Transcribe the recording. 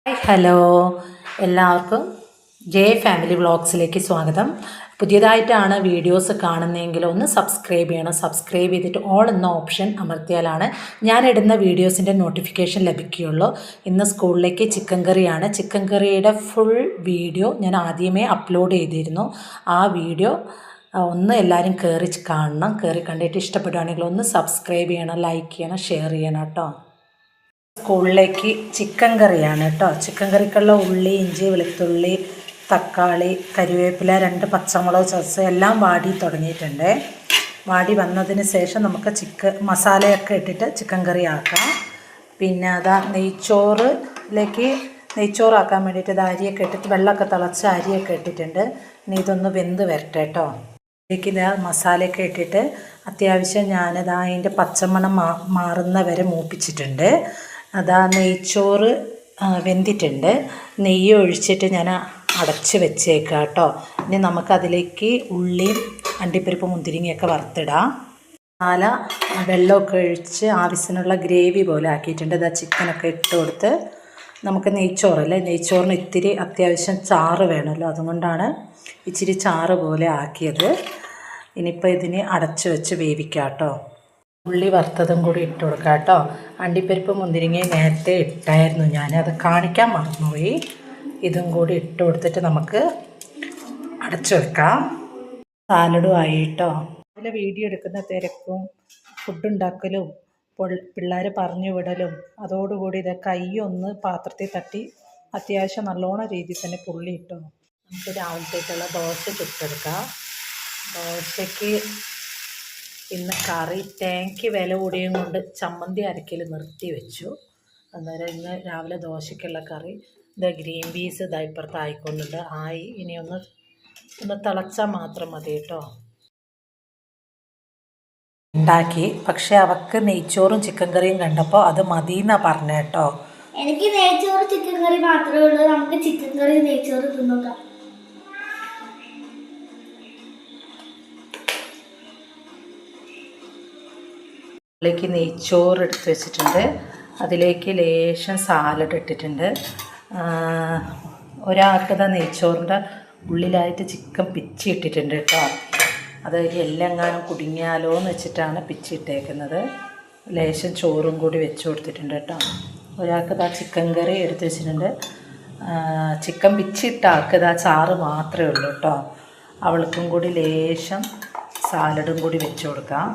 Hi hello എല്ലാവർക്കും J family വ്ളോഗ്സിലേക്ക് സ്വാഗതം. പുതിയതായിട്ടാണ് videos കാണുന്നതെങ്കിൽ ഒന്ന് സബ്സ്ക്രൈബ് ചെയ്യണം. സബ്സ്ക്രൈബ് ചെയ്തിട്ട് ഓൾ എന്ന ഓപ്ഷൻ അമർത്തിയാലാണ് ഞാനിടുന്ന വീഡിയോസിൻ്റെ നോട്ടിഫിക്കേഷൻ ലഭിക്കുകയുള്ളൂ. ഇന്ന് സ്കൂളിലേക്ക് ചിക്കൻ കറിയാണ്. ചിക്കൻ കറിയുടെ ഫുൾ വീഡിയോ ഞാൻ ആദ്യമേ അപ്ലോഡ് ചെയ്തിരുന്നു. ആ വീഡിയോ ഒന്ന് എല്ലാവരും കയറി കാണണം. കയറി കണ്ടിട്ട് ഇഷ്ടപ്പെടുകയാണെങ്കിൽ ഒന്ന് സബ്സ്ക്രൈബ് ചെയ്യണം, ലൈക്ക് ചെയ്യണം, ഷെയർ ചെയ്യണം കേട്ടോ. സ്കൂളിലേക്ക് ചിക്കൻ കറിയാണ് കേട്ടോ. ചിക്കൻ കറിക്കുള്ള ഉള്ളി, ഇഞ്ചി, വെളുത്തുള്ളി, തക്കാളി, കരിവേപ്പില, 2 പച്ചമുളക് ചതച്ച് എല്ലാം വാടി തുടങ്ങിയിട്ടുണ്ട്. വാടി വന്നതിന് ശേഷം നമുക്ക് മസാലയൊക്കെ ഇട്ടിട്ട് ചിക്കൻ കറി ആക്കാം. പിന്നെ അതാ നെയ്ച്ചോറാക്കാൻ വേണ്ടിയിട്ട് അരിയൊക്കെ ഇട്ടിട്ട് വെള്ളമൊക്കെ തിളച്ച് അരിയൊക്കെ ഇട്ടിട്ടുണ്ട്. ഇനി ഇതൊന്ന് വെന്ത് വരട്ടെ കേട്ടോ. ഇതിലേക്ക് മസാലയൊക്കെ ഇട്ടിട്ട് അത്യാവശ്യം ഞാനതാ അതിൻ്റെ പച്ചമണം മാറുന്ന വരെ മൂപ്പിച്ചിട്ടുണ്ട്. അതാ നെയ്ച്ചോറ് വെന്തിട്ടുണ്ട്. നെയ്യ് ഒഴിച്ചിട്ട് ഞാൻ അടച്ച് വെച്ചേക്കാം കേട്ടോ. ഇനി നമുക്കതിലേക്ക് ഉള്ളിയും അണ്ടിപ്പരിപ്പ് മുന്തിരിങ്ങയൊക്കെ വറുത്തിടാം. വെള്ളമൊക്കെ ഒഴിച്ച് ആവശ്യത്തിനുള്ള ഗ്രേവി പോലെ ആക്കിയിട്ടുണ്ട്. ഇതാ ചിക്കനൊക്കെ ഇട്ട് കൊടുത്ത് നമുക്ക് നെയ്ച്ചോറിന് ഇത്തിരി അത്യാവശ്യം ചാറ് വേണമല്ലോ, അതുകൊണ്ടാണ് ഇച്ചിരി ചാറ് പോലെ ആക്കിയത്. ഇനിയിപ്പോൾ ഇതിന് അടച്ച് വെച്ച് വേവിക്കാം കേട്ടോ. ഉള്ളി വറുത്തതും കൂടി ഇട്ട് കൊടുക്കാം കേട്ടോ. അണ്ടിപ്പരിപ്പ് മുന്തിരിങ്ങയും നേരത്തെ ഇട്ടായിരുന്നു, ഞാനത് കാണിക്കാൻ മറന്നുപോയി. ഇതും കൂടി ഇട്ട് കൊടുത്തിട്ട് നമുക്ക് അടച്ചു വെക്കാം. സാലഡും ആയി കേട്ടോ. അതിൽ വീഡിയോ എടുക്കുന്ന തിരക്കും ഫുഡ് ഉണ്ടാക്കലും പിള്ളേർ പറഞ്ഞു വിടലും അതോടുകൂടി കൈയൊന്ന് പാത്രത്തിൽ തട്ടി അത്യാവശ്യം നല്ലോണം രീതിയിൽ തന്നെ പുള്ളി ഇട്ടു. നമുക്ക് രാവിലത്തേക്കുള്ള ദോശ ചുട്ടെടുക്കാം. ദോശയ്ക്ക് ഇന്ന് കറി തേങ്ങയ്ക്ക് വില കൂടിയും കൊണ്ട് ചമ്മന്തി അരക്കൽ നിർത്തി വെച്ചു. അന്നേരം ഇന്ന് രാവിലെ ദോശയ്ക്കുള്ള കറി ഗ്രീൻ പീസ് ഇപ്പുറത്ത് ആയിക്കൊണ്ടുണ്ട്. ഇനി ഒന്ന് തിളച്ചാൽ മാത്രം മതി കേട്ടോ. ഉണ്ടാക്കി, പക്ഷെ അവൾക്ക് നെയ്ച്ചോറും ചിക്കൻ കറിയും കണ്ടപ്പോൾ അത് മതിയെന്നാണ് പറഞ്ഞ കേട്ടോ. എനിക്ക് നെയ്ച്ചോറ് ചിക്കൻ കറി മാത്രമേ ഉള്ളൂ. നമുക്ക് ചിക്കൻ കറി നെയ്ച്ചോറ് തിന്നോക്കാം. അതിലേക്ക് നെയ്ച്ചോറ് എടുത്ത് വെച്ചിട്ടുണ്ട്. അതിലേക്ക് ലേശം സാലഡ് ഇട്ടിട്ടുണ്ട്. ഒരാൾക്കത് നെയ്ച്ചോറിൻ്റെ ഉള്ളിലായിട്ട് ചിക്കൻ പിച്ചി ഇട്ടിട്ടുണ്ട് കേട്ടോ. അത് എല്ലെങ്ങാനും കുടുങ്ങിയാലോ എന്ന് വെച്ചിട്ടാണ് പിച്ചി ഇട്ടേക്കുന്നത്. ലേശം ചോറും കൂടി വെച്ച് കൊടുത്തിട്ടുണ്ട് കേട്ടോ. ഒരാൾക്കത് ചിക്കൻ കറി എടുത്ത് വെച്ചിട്ടുണ്ട്. ചിക്കൻ പിച്ചിട്ട ആൾക്കത് ചാറ് മാത്രമേ ഉള്ളൂ കേട്ടോ. അവൾക്കും കൂടി ലേശം സാലഡും കൂടി വെച്ച് കൊടുക്കാം.